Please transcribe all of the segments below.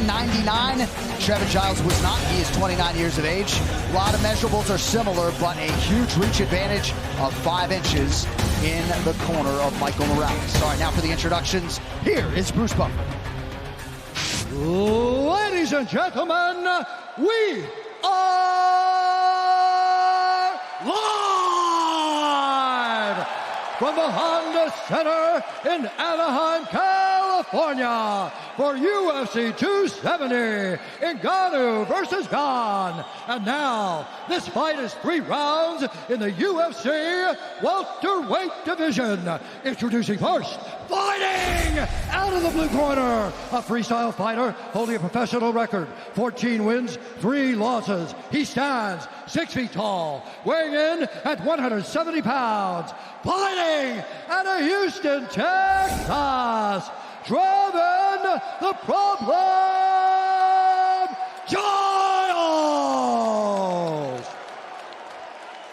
199. Trevin Giles was not. He is 29 years of age. A lot of measurables are similar, but a huge reach advantage of 5 inches in the corner of Michael Morales. All right, now for the introductions, here is Bruce Buffer. Ladies and gentlemen, we are live from the Honda Center in Anaheim, California for UFC 270, Ngannou versus Gane. And now, this fight is 3 rounds in the UFC welterweight division. Introducing first, fighting out of the blue corner, a freestyle fighter holding a professional record, 14 wins, 3 losses. He stands 6 feet tall, weighing in at 170 pounds, fighting out of Houston, Texas, Trevin the Problem Giles.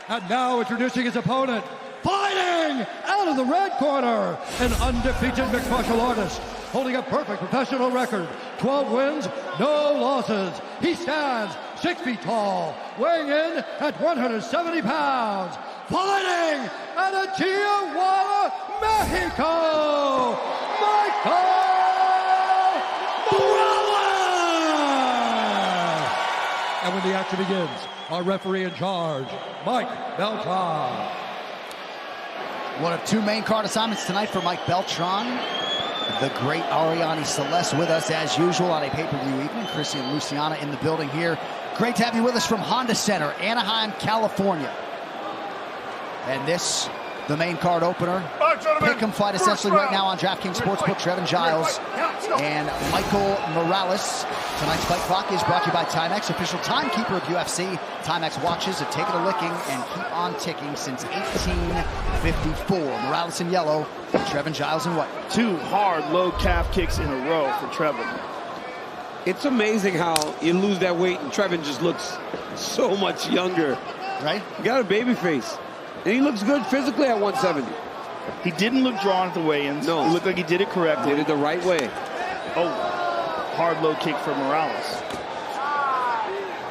And now introducing his opponent, fighting out of the red corner, an undefeated mixed martial artist, holding a perfect professional record, 12 wins, no losses. He stands 6 feet tall, weighing in at 170 pounds, fighting out of Tijuana, Mexico, Michael Morales! And when the action begins, our referee in charge, Mike Beltran. One of 2 main card assignments tonight for Mike Beltran. The great Ariane Celeste with us as usual on a pay-per-view evening. Chrissy and Luciana in the building here. Great to have you with us from Honda Center, Anaheim, California. And this, the main card opener. Pick'em fight essentially right now on DraftKings Sportsbook. Trevin Giles and Michael Morales. Tonight's fight clock is brought to you by Timex, official timekeeper of UFC. Timex watches have taken a licking and keep on ticking since 1854. Morales in yellow, Trevin Giles in white. 2 hard low calf kicks in a row for Trevin. It's amazing how you lose that weight and Trevin just looks so much younger. Right? He got a baby face. And he looks good physically at 170. He didn't look drawn at the weigh-ins. No. He looked like he did it correctly. Did it the right way. Oh, hard low kick for Morales.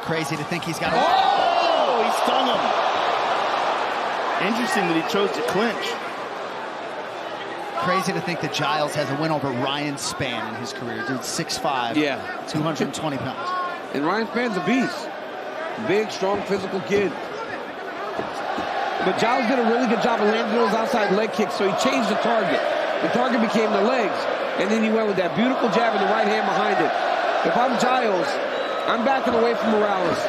Crazy to think he's got a... Oh, he stung him. Interesting that he chose to clinch. Crazy to think that Giles has a win over Ryan Spann in his career. Dude's 6'5", 220 pounds. And Ryan Spann's a beast. Big, strong, physical kid. But Giles did a really good job of landing those outside leg kicks, so he changed the target. The target became the legs, and then he went with that beautiful jab in the right hand behind it. If I'm Giles, I'm backing away from Morales,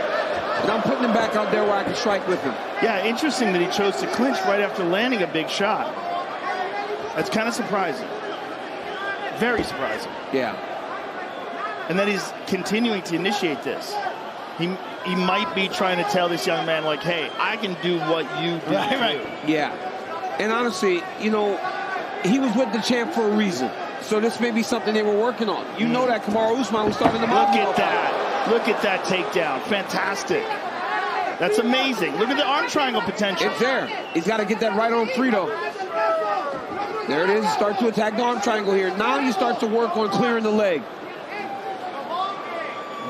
and I'm putting him back out there where I can strike with him. Yeah, interesting that he chose to clinch right after landing a big shot. That's kind of surprising. Very surprising. Yeah. And that he's continuing to initiate this. He might be trying to tell this young man, like, hey, I can do what you do. Right. Yeah. And honestly, you know, he was with the champ for a reason. So this may be something they were working on. You know that Kamaru Usman was starting to Look at that. Look at that takedown. Fantastic. That's amazing. Look at the arm triangle potential. It's there. He's got to get that right on 3, though. There it is. Start to attack the arm triangle here. Now you start to work on clearing the leg.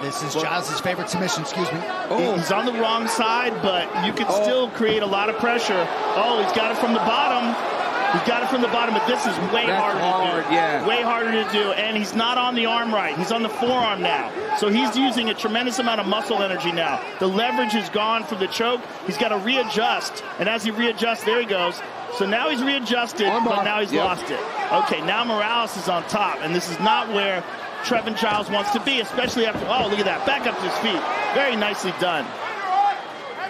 This is Giles' favorite submission, excuse me. Oh, he's on the wrong side, but you can still create a lot of pressure. Oh, he's got it from the bottom. He's got it from the bottom, but this is way harder to do. Yeah. Way harder to do, and he's not on the arm right. He's on the forearm now. So he's using a tremendous amount of muscle energy now. The leverage is gone from the choke. He's got to readjust, and as he readjusts, there he goes. So now he's readjusted, but now he's lost it. Okay, now Morales is on top, and this is not where Trevin Giles wants to be, especially after, oh, look at that, back up to his feet. Very nicely done.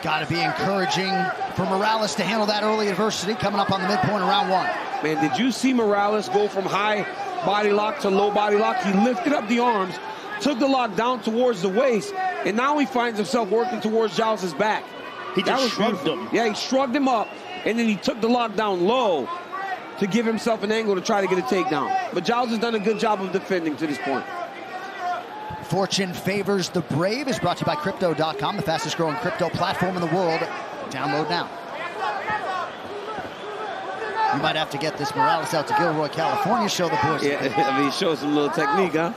Got to be encouraging for Morales to handle that early adversity coming up on the midpoint of round 1. Man, did you see Morales go from high body lock to low body lock? He lifted up the arms, took the lock down towards the waist, and now he finds himself working towards Giles' back. He just shrugged him. Yeah, he shrugged him up, and then he took the lock down low to give himself an angle to try to get a takedown. But Giles has done a good job of defending to this point. Fortune favors the brave is brought to you by Crypto.com, the fastest growing crypto platform in the world. Download now. You might have to get this Morales out to Gilroy, California, show the boys. Yeah, I mean, show some little technique, huh?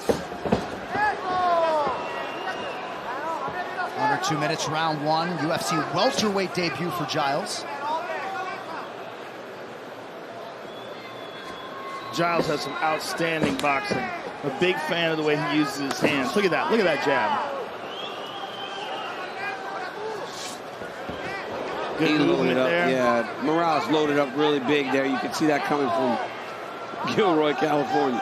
2 minutes, round one. UFC welterweight debut for Giles. Giles has some outstanding boxing. A big fan of the way he uses his hands. Look at that. Look at that jab. Good movement there. Yeah, Morales loaded up really big there. You can see that coming from Gilroy, California.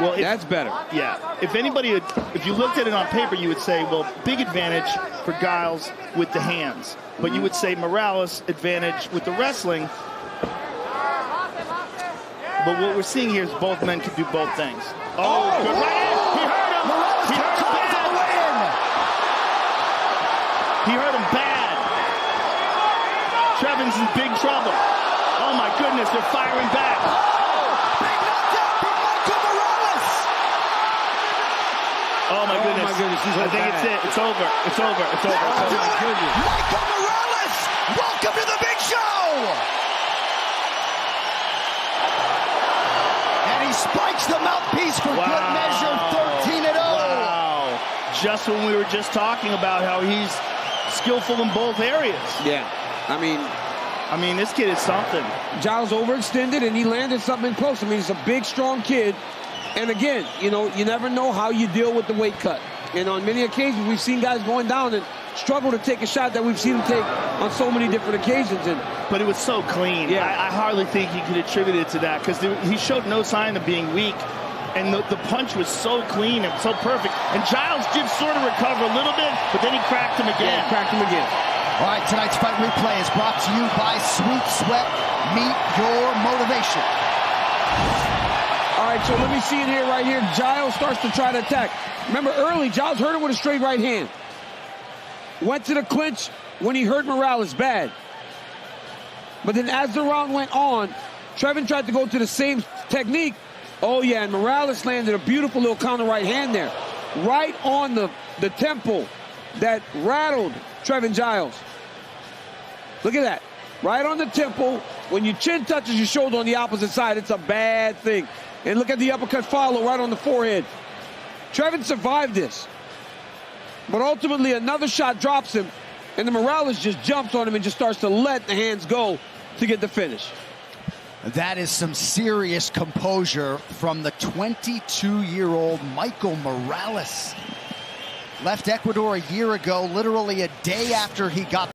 Well, that's better. Yeah. If you looked at it on paper, you would say, well, big advantage for Giles with the hands. But you would say Morales advantage with the wrestling. But what we're seeing here is both men can do both things. Oh, good right hand. He hurt him. Morales He hurt him for the bad. win. He hurt him bad. Trevin's in big trouble. Oh, my goodness. They're firing back. Big knockdown from Michael Morales. Oh, my goodness. my goodness, he's I think bad. it's it. It's over. It's over. It's over. That'll It's do over. it. Michael Morales, welcome to the big show. And he spikes the mouthpiece for good measure, 13-0. Wow. Just when we were just talking about how he's skillful in both areas. Yeah. I mean, this kid is something. Giles overextended, and he landed something close. I mean, he's a big, strong kid. And again, you know, you never know how you deal with the weight cut. And on many occasions, we've seen guys going down and struggle to take a shot that we've seen him take on so many different occasions. But it was so clean. Yeah. I hardly think you could attribute it to that because he showed no sign of being weak. And the punch was so clean and so perfect. And Giles did sort of recover a little bit, but then he cracked him again. Yeah, cracked him again. All right, tonight's fight replay is brought to you by Sweet Sweat. Meet your motivation. All right, so let me see it here, right here. Giles starts to try to attack. Remember, early, Giles hurt him with a straight right hand. Went to the clinch when he hurt Morales bad. But then as the round went on, Trevin tried to go to the same technique. Oh, yeah, and Morales landed a beautiful little counter right hand there. Right on the temple that rattled Trevin Giles. Look at that. Right on the temple. When your chin touches your shoulder on the opposite side, it's a bad thing. And look at the uppercut follow right on the forehead. Trevin survived this. But ultimately, another shot drops him, and the Morales just jumps on him and just starts to let the hands go to get the finish. That is some serious composure from the 22-year-old Michael Morales. Left Ecuador a year ago, literally a day after he got